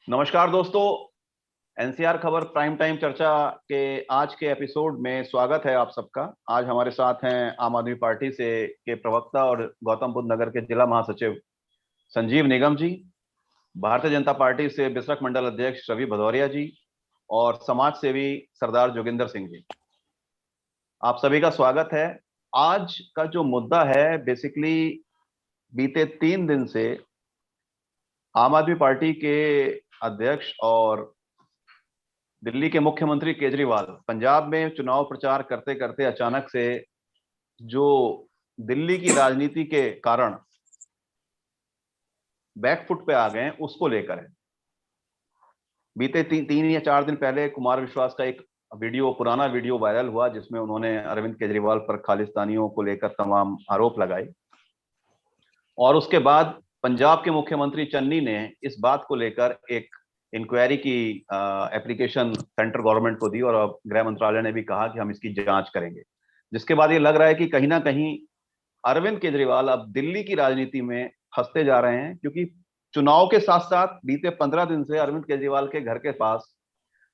नमस्कार दोस्तों। एनसीआर खबर प्राइम टाइम चर्चा के आज के एपिसोड में स्वागत है आप सबका। आज हमारे साथ हैं आम आदमी पार्टी से के प्रवक्ता और गौतम बुद्ध नगर के जिला महासचिव संजीव निगम जी, भारतीय जनता पार्टी से बिसरख मंडल अध्यक्ष रवि भदौरिया जी और समाज सेवी सरदार जोगिंदर सिंह जी। आप सभी का स्वागत है। आज का जो मुद्दा है, बेसिकली बीते 3 दिन से आम आदमी पार्टी के अध्यक्ष और दिल्ली के मुख्यमंत्री केजरीवाल पंजाब में चुनाव प्रचार करते करते अचानक से जो दिल्ली की राजनीति के कारण बैकफुट पे आ गए हैं, उसको लेकर है। बीते 3 या 4 दिन पहले कुमार विश्वास का एक पुराना वीडियो वायरल हुआ जिसमें उन्होंने अरविंद केजरीवाल पर खालिस्तानियों को लेकर तमाम आरोप लगाए और उसके बाद पंजाब के मुख्यमंत्री चन्नी ने इस बात को लेकर एक इंक्वायरी की एप्लीकेशन सेंट्रल गवर्नमेंट को दी और अब गृह मंत्रालय ने भी कहा कि हम इसकी जांच करेंगे, जिसके बाद ये लग रहा है कि कहीं ना कहीं अरविंद केजरीवाल अब दिल्ली की राजनीति में फंसते जा रहे हैं, क्योंकि चुनाव के साथ साथ बीते 15 दिन से अरविंद केजरीवाल के घर के पास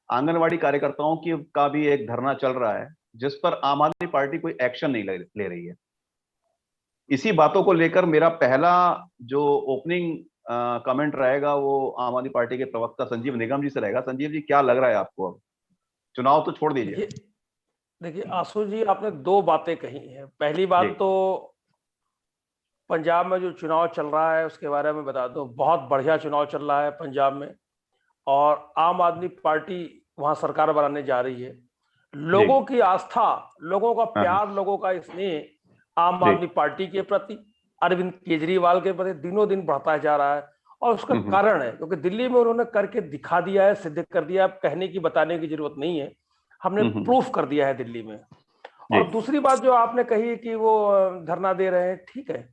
आंगनवाड़ी कार्यकर्ताओं की का भी एक धरना चल रहा है, जिस पर आम आदमी पार्टी कोई एक्शन नहीं ले रही है। इसी बातों को लेकर मेरा पहला जो ओपनिंग कमेंट रहेगा वो आम आदमी पार्टी के प्रवक्ता संजीव निगम जी से रहेगा। संजीव जी, क्या लग रहा है आपको? अब चुनाव तो छोड़ दीजिए। देखिए आशु जी, आपने दो बातें कही हैं। पहली बात तो पंजाब में जो चुनाव चल रहा है उसके बारे में बता दो। बहुत बढ़िया चुनाव चल रहा है पंजाब में और आम आदमी पार्टी वहां सरकार बनाने जा रही है। लोगों की आस्था, लोगों का प्यार, लोगों का स्नेह आम आदमी पार्टी के प्रति, अरविंद केजरीवाल के प्रति दिनों दिन बढ़ता जा रहा है। और उसका कारण है क्योंकि दिल्ली में उन्होंने करके दिखा दिया है, सिद्ध कर दिया। अब कहने की बताने की जरूरत नहीं है, हमने प्रूफ कर दिया है दिल्ली में। और दूसरी बात जो आपने कही कि वो धरना दे रहे हैं, ठीक है।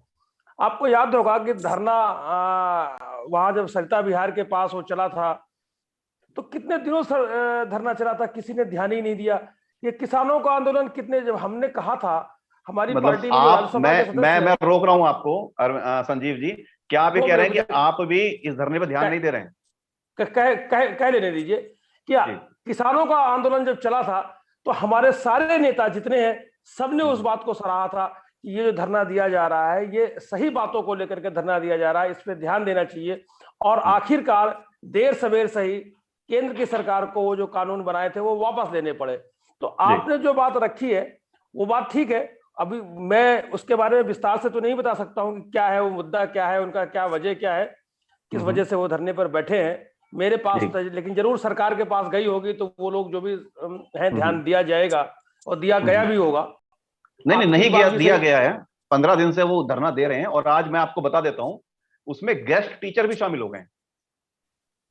आपको याद होगा कि धरना वहां जब सरिता विहार के पास वो चला था तो कितने दिनों से धरना चला था, किसी ने ध्यान ही नहीं दिया। ये किसानों का आंदोलन कितने, जब हमने कहा था हमारी पार्टी में मैं रोक रहा हूं आपको संजीव जी, क्या आप ये कह रहे हैं कि आप भी इस धरने पर ध्यान नहीं दे रहे हैं? कह लेने दीजिए कि किसानों का आंदोलन जब चला था तो हमारे सारे नेता जितने हैं सबने उस बात को सराहा था कि ये जो धरना दिया जा रहा है ये सही बातों को लेकर के धरना दिया जा रहा है, इस पर ध्यान देना चाहिए। और आखिरकार देर सवेर सही केंद्र की सरकार को वो जो कानून बनाए थे वो वापस लेने पड़े। तो आपने जो बात रखी है वो बात ठीक है। अभी मैं उसके बारे में विस्तार से तो नहीं बता सकता हूं कि क्या है वो मुद्दा, क्या है उनका, क्या वजह क्या है, किस वजह से वो धरने पर बैठे हैं मेरे पास, लेकिन जरूर सरकार के पास गई होगी तो वो लोग जो भी है ध्यान दिया जाएगा और दिया गया भी होगा। नहीं दिया गया है। 15 दिन से वो धरना दे रहे हैं और आज मैं आपको बता देता हूं उसमें गेस्ट टीचर भी शामिल हो गए हैं।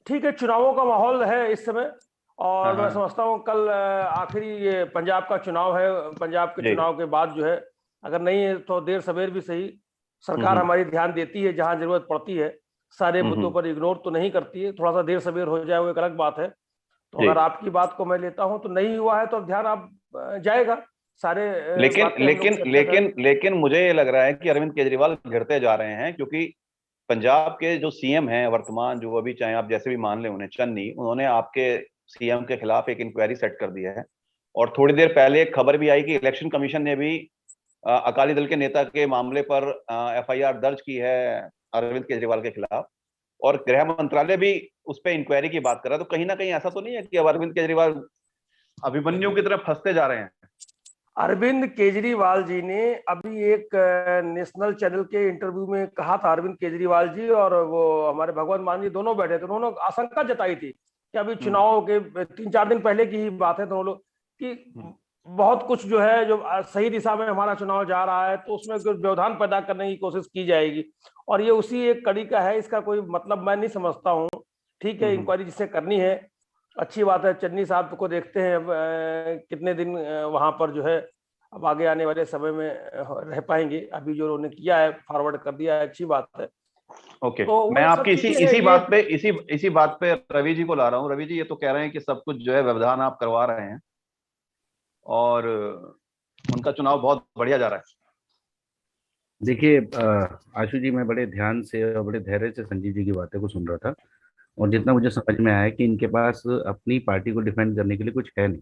ठीक है, चुनावों का माहौल है इस समय और मैं समझता हूं कल आखिरी ये पंजाब का चुनाव है। पंजाब के चुनाव के बाद जो है अगर नहीं है तो देर सवेर भी सही सरकार हमारी ध्यान देती है, जहां जरूरत पड़ती है सारे मुद्दों पर इग्नोर तो नहीं करती है। थोड़ा सा देर सवेर हो जाए वो एक अलग बात है। तो अगर आपकी बात को मैं लेता हूं तो नहीं हुआ है तो अब ध्यान आप जाएगा सारे। लेकिन मुझे ये लग रहा है कि अरविंद केजरीवाल गिरते जा रहे हैं, क्योंकि पंजाब के जो सीएम हैं वर्तमान, जो अभी चाहे आप जैसे भी मान लें उन्हें, चन्नी, उन्होंने आपके सीएम के खिलाफ एक इंक्वायरी सेट कर दिया है। और थोड़ी देर पहले एक खबर भी आई कि इलेक्शन कमीशन ने भी अकाली दल के नेता के मामले पर एफआईआर दर्ज की है अरविंद केजरीवाल के खिलाफ, और गृह मंत्रालय भी उस पर इंक्वायरी की बात कर रहा है। तो कहीं ना कहीं ऐसा तो नहीं है कि अब अरविंद केजरीवाल अभिमन्यु की तरफ फंसते जा रहे हैं? अरविंद केजरीवाल जी ने अभी एक नेशनल चैनल के इंटरव्यू में कहा था, अरविंद केजरीवाल जी और वो हमारे भगवंत मान जी दोनों बैठे थे, उन्होंने आशंका जताई थी कि अभी चुनाव के 3-4 दिन पहले की ही बात है दोनों लोग कि बहुत कुछ जो है जो सही दिशा में हमारा चुनाव जा रहा है तो उसमें कुछ व्यवधान पैदा करने की कोशिश की जाएगी और ये उसी एक कड़ी का है। इसका कोई मतलब मैं नहीं समझता हूँ। ठीक है, इंक्वायरी जिसे करनी है अच्छी बात है। चन्नी साहब को देखते हैं कितने दिन वहां पर जो है अब आगे आने वाले समय में रह पाएंगे। अभी जो उन्होंने किया है फॉरवर्ड कर दिया है, अच्छी बात है। ओके, तो मैं आपकी इसी बात पे रवि जी को ला रहा हूँ। रवि जी, ये तो कह रहे हैं कि सब कुछ जो है व्यवधान आप करवा रहे हैं और उनका चुनाव बहुत बढ़िया जा रहा है। देखिए आशु जी, मैं बड़े ध्यान से और बड़े धैर्य से संजीव जी की बातें को सुन रहा था और जितना मुझे समझ में आया है कि इनके पास अपनी पार्टी को डिफेंड करने के लिए कुछ है नहीं।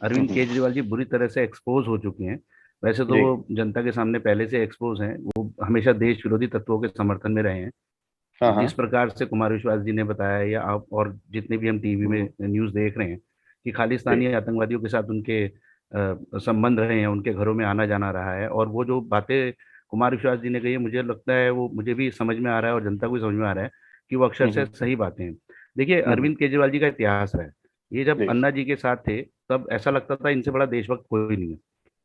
अरविंद केजरीवाल जी बुरी तरह से एक्सपोज हो चुके हैं। वैसे तो जी। वो जनता के सामने पहले से एक्सपोज हैं, वो हमेशा देश विरोधी तत्वों के समर्थन में रहे हैं। हाँ हाँ। जिस प्रकार से कुमार विश्वास जी ने बताया, या आप और जितने भी हम टीवी में न्यूज़ देख रहे हैं कि जी। खालिस्तानी आतंकवादियों के साथ उनके संबंध रहे हैं, उनके घरों में आना जाना रहा है, और वो जो बातें कुमार विश्वास जी ने कही है, मुझे लगता है वो मुझे भी समझ में आ रहा है और जनता को भी समझ में आ रहा है कि वो अक्षरशः हम्म। सही बातें हैं। देखिए, हम्म। अरविंद केजरीवाल जी का इतिहास है। ये जब जी। अन्ना जी के साथ थे तब ऐसा लगता था इनसे बड़ा देशभक्त कोई नहीं है।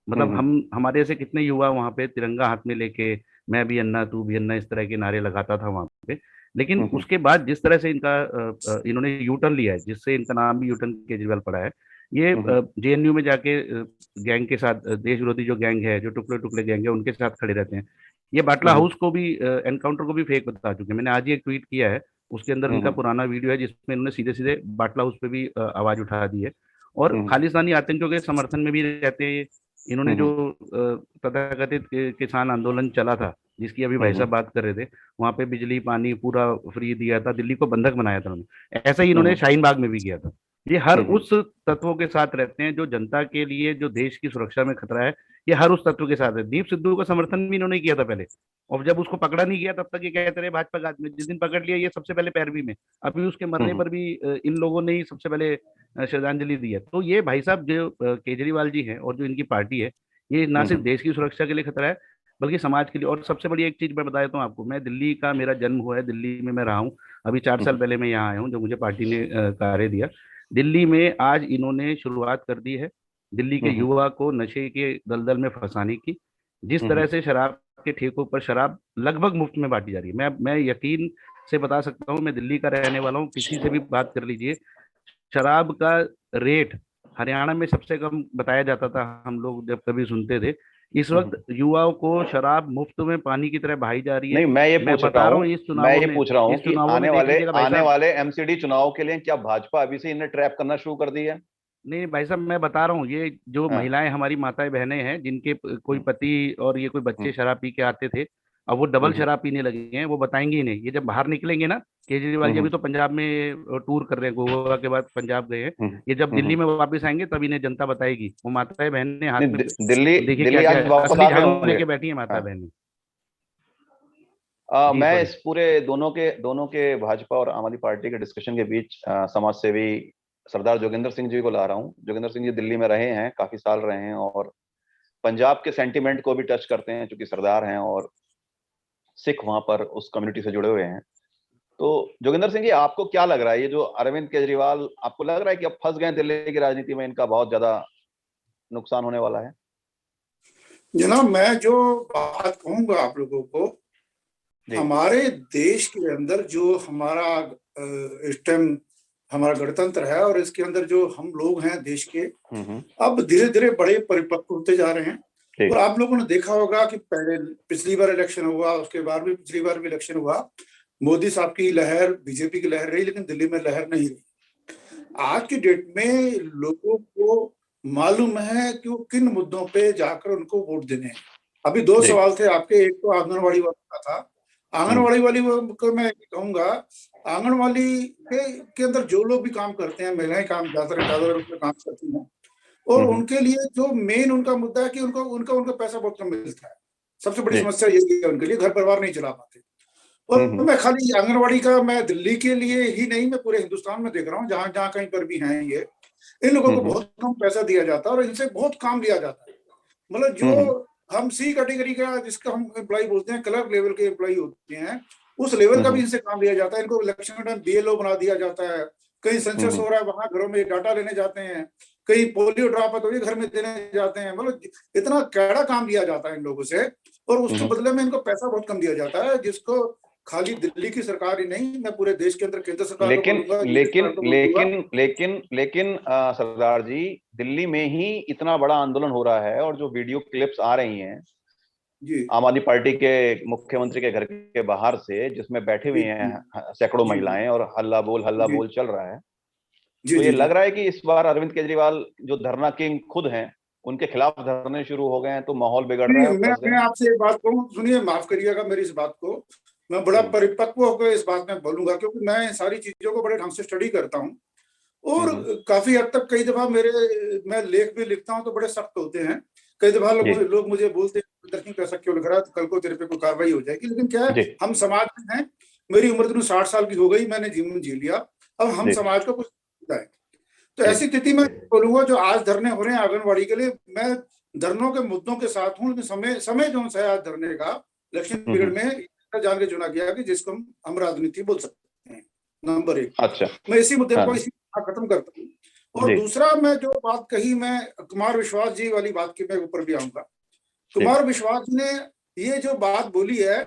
मतलब हम्म। हम हमारे ऐसे कितने युवा वहां पे तिरंगा हाथ में लेके मैं भी अन्ना तू भी अन्ना इस तरह के नारे लगाता था वहां पे। लेकिन हम्म। उसके बाद जिस तरह से इनका इन्होंने यू टर्न लिया है, जिससे इनका नाम भी यू टर्न केजरीवाल पड़ा है, ये हम्म। जेएनयू में जाके गैंग के साथ, देश विरोधी जो गैंग है, जो टुकड़े टुकड़े गैंग है, उनके साथ खड़े रहते हैं। ये बाटला हम्म। हाउस को भी, एनकाउंटर को भी फेक बता चुके हैं। मैंने आज ही एक ट्वीट किया है, उसके अंदर इनका हम्म। पुराना वीडियो है जिसमें इन्होंने सीधे सीधे बाटला हाउस पे भी आवाज उठा दी है। और हम्म। खालिस्तानी आतंकियों के समर्थन में भी रहते हैं ये। इन्होंने जो हम्म। तथाकथित किसान आंदोलन चला था, जिसकी अभी भाई हम्म। साहब बात कर रहे थे, वहां पे बिजली पानी पूरा फ्री दिया था, दिल्ली को बंधक बनाया था उन्होंने। ऐसा ही इन्होंने हम्म। शाहीन बाग में भी किया था। ये हर हम्म। उस तत्वों के साथ रहते हैं जो जनता के लिए, जो देश की सुरक्षा में खतरा है। ये हर उस तत्व के साथ है। दीप सिद्धू का समर्थन भी इन्होंने किया था पहले, और जब उसको पकड़ा नहीं गया तब तक ये कहते रहे भाजपा का आदमी। जिस दिन पकड़ लिया, ये सबसे पहले पैरवी में, अभी उसके मरने हम्म। पर भी इन लोगों ने ही सबसे पहले श्रद्धांजलि दी है। तो ये भाई साहब जो केजरीवाल जी हैं और जो इनकी पार्टी है, ये ना सिर्फ हम्म। देश की सुरक्षा के लिए खतरा है, बल्कि समाज के लिए। और सबसे बड़ी एक चीज मैं बता देता हूँ आपको, मैं दिल्ली का, मेरा जन्म हुआ है दिल्ली में, मैं रहा हूँ। अभी 4 साल हम्म। पहले मैं यहाँ आया हूँ, जो मुझे पार्टी ने कार्य दिया। दिल्ली में आज इन्होंने शुरुआत कर दी है दिल्ली के हम्म। युवा को नशे के दलदल में फंसाने की। जिस तरह से शराब के ठेकों पर शराब लगभग मुफ्त में बांटी जा रही है, मैं यकीन से बता सकता हूँ, मैं दिल्ली का रहने वाला हूँ, किसी से भी बात कर लीजिए, शराब का रेट हरियाणा में सबसे कम बताया जाता था, हम लोग जब कभी सुनते थे। इस हम्म। वक्त युवाओं को शराब मुफ्त में पानी की तरह बहाई जा रही है। नहीं, मैं ये मैं पूछ रहा बता रहा हूँ, हूँ, इस कि चुनावों में देख लीजिएगा भाई आने साहब। वाले एमसीडी चुनाव के लिए क्या भाजपा अभी से इन्हें ट्रैप करना शुरू कर दी है? नहीं भाई साहब, मैं बता रहा हूँ, ये जो हाँ। महिलाएं हमारी माताएं बहनें हैं, जिनके कोई हम्म। पति और ये कोई बच्चे हम्म। शराब पी के आते थे, अब वो डबल हम्म। शराब पीने लगे हैं। वो बताएंगे ही नहीं, ये जब बाहर निकलेंगे ना। केजरीवाल जी हम्म। अभी तो पंजाब में टूर कर रहे हैं, गोवा के बाद पंजाब गए हैं। हम्म। ये जब दिल्ली हम्म। में वापस आएंगे तब इन्हें जनता बताएगी। वो माताएं बहनें हाथ नहीं, में, दिल्ली देखिए क्या दिल्ली क्या आज वापस असली आ गए झाड़ू होंगे। लेके बैठी है माता हाँ। बहनें। जी मैं सॉरी। इस पूरे दोनों के भाजपा और आम आदमी पार्टी के डिस्कशन के बीच समाज सेवी सरदार जोगिंदर सिंह जी को ला रहा हूँ। जोगिंदर सिंह जी दिल्ली में रहे हैं, काफी साल रहे हैं, और पंजाब के सेंटीमेंट को भी टच करते हैं, क्योंकि सरदार हैं और सिख वहां पर उस कम्युनिटी से जुड़े हुए हैं। तो जोगिंदर सिंह जी, आपको क्या लग रहा है, ये जो अरविंद केजरीवाल, आपको लग रहा है कि अब फंस गए दिल्ली की राजनीति में, इनका बहुत ज्यादा नुकसान होने वाला है? जनाब, मैं जो बात कहूंगा आप लोगों को, जी। हमारे देश के अंदर जो हमारा इस टाइम हमारा गणतंत्र है, और इसके अंदर जो हम लोग हैं देश के, अब धीरे धीरे बड़े परिपक्व होते जा रहे हैं। ठीक। और आप लोगों ने देखा होगा कि पहले पिछली बार इलेक्शन हुआ, उसके बाद भी पिछली बार भी इलेक्शन हुआ, मोदी साहब की लहर, बीजेपी की लहर रही, लेकिन दिल्ली में लहर नहीं रही। आज की डेट में लोगों को मालूम है कि वो किन मुद्दों पे जाकर उनको वोट देने हैं। अभी दो जी। सवाल थे आपके, एक तो आंगनवाड़ी वाला था। आंगनवाड़ी वाली को मैं कहूंगा, आंगनवाड़ी के अंदर जो लोग भी काम करते हैं, महिलाएं काम ज्यादा उसमें काम करती हैं, और उनके लिए जो मेन उनका मुद्दा है कि उनको उनका उनका पैसा बहुत कम मिलता है। सबसे बड़ी जी। समस्या यही है, उनके लिए घर परिवार नहीं चला पाते। और मैं खाली आंगनवाड़ी का, मैं दिल्ली के लिए ही नहीं, मैं पूरे हिंदुस्तान में देख रहा हूँ, जहां जहां कहीं पर भी हैं ये, इन लोगों को बहुत कम पैसा दिया जाता है और इनसे बहुत काम लिया जाता है। मतलब जो हम सी कैटेगरी का, जिसका हम एम्प्लॉय बोलते हैं, क्लर्क लेवल के एम्प्लॉय होते हैं, उस लेवल का भी इनसे काम लिया जाता है। इनको इलेक्शन के टाइम बीएलओ बना दिया जाता है। कहीं सेंसस हो रहा है, वहां घरों में डाटा लेने जाते हैं। कहीं पोलियो ड्रॉप है तो ये घर में देने जाते हैं। मतलब इतना कैड़ा काम लिया जाता है इन लोगों से, और उसके बदले में इनको पैसा बहुत कम दिया जाता है, जिसको खाली दिल्ली की सरकार ही नहीं, मैं पूरे देश के अंदर केंद्र सरकार को बोलूंगा, लेकिन सरदार जी, दिल्ली में ही इतना बड़ा आंदोलन हो रहा है, और जो वीडियो क्लिप्स आ रही हैं जी, आम आदमी पार्टी के मुख्यमंत्री के घर के बाहर से, जिसमें बैठी हुई हैं सैकड़ों जी, महिलाएं, और हल्ला बोल चल रहा है, जी, तो ये जी, जी, लग रहा है कि इस बार अरविंद केजरीवाल, जो धरना किंग खुद हैं, उनके खिलाफ धरने शुरू हो गए हैं, तो माहौल बिगड़ रहा है और फंस गए मैं हैं। आपसे एक बात कहूँ, सुनिए, माफ करिएगा मेरी इस बात को। मैं बड़ा परिपक्व होकर इस बात में बोलूंगा, क्योंकि मैं सारी चीजों को बड़े ढंग से स्टडी करता हूँ और काफी हद तक कई दफा मैं लेख भी लिखता हूँ तो बड़े सख्त होते हैं। कई दफा लोग मुझे बोलते हैं पैसा क्यों लिख रहा है, तो कल को तेरे पे कोई कार्रवाई हो जाएगी। लेकिन क्या है, हम समाज में हैं, मेरी उम्र तो 60 साल की हो गई, मैंने जीवन जी लिया, अब हम समाज को कुछ है। तो ऐसी स्थिति में बोलूंगा जो आज धरने हो रहे हैं आंगनबाड़ी के लिए, मैं धरनों के मुद्दों के साथ हूँ, लेकिन समय जो है आज धरने का इलेक्शन पीरियड में जान के चुना गया कि जिसको हम राजनीति बोल सकते हैं, नंबर 1। अच्छा, मैं इसी मुद्दे को इसी खत्म करता हूँ। और दूसरा, मैं जो बात कही, मैं कुमार विश्वास जी वाली बात की मैं ऊपर भी आऊंगा। कुमार विश्वास जी ने ये जो बात बोली है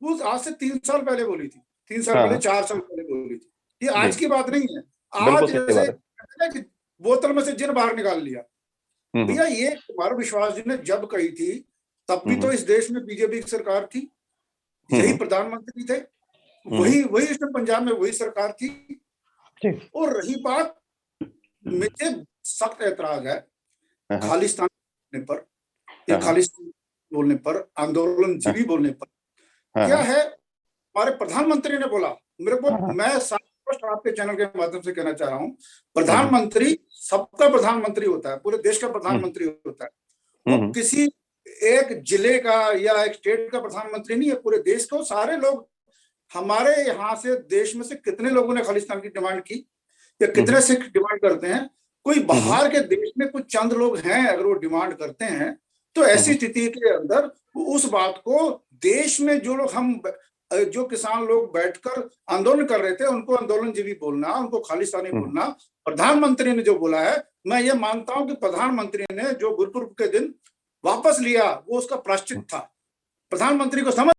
वो आज से 3 साल पहले बोली थी, 3 साल पहले, 4 साल पहले बोली थी। ये आज की बात नहीं है। आज जैसे बोतल में से जिन बाहर निकाल लिया भैया, ये कुमार विश्वास जी ने जब कही थी तब भी तो इस देश में बीजेपी की सरकार थी, यही प्रधानमंत्री थे, वही इस पंजाब में वही सरकार थी। और रही बात, मुझे सख्त ऐतराज है खालिस्तान बोलने पर, या खालिस्तान बोलने पर, आंदोलनजीवी बोलने पर। क्या है, हमारे प्रधानमंत्री ने बोला, मेरे को, मैं आपके चैनल के माध्यम से कहना चाह रहा हूँ, प्रधानमंत्री सबका प्रधानमंत्री होता है, पूरे देश का प्रधानमंत्री होता है। वो किसी एक जिले का या एक स्टेट का प्रधानमंत्री नहीं है, पूरे देश को। सारे लोग, हमारे यहाँ से देश में से कितने लोगों ने खालिस्तान की डिमांड की या कितने सिख डिमांड करते हैं? कोई बाहर के देश में कुछ चंद लोग हैं, अगर वो डिमांड करते हैं तो ऐसी स्थिति के अंदर उस बात को देश में जो किसान लोग बैठकर आंदोलन कर रहे थे उनको आंदोलनजीवी बोलना, उनको खालिस्तानी बोलना, प्रधानमंत्री ने जो बोला है, मैं ये मानता हूं कि प्रधानमंत्री ने जो गुरुपुरब के दिन वापस लिया वो उसका प्रायश्चित था। प्रधानमंत्री को समझ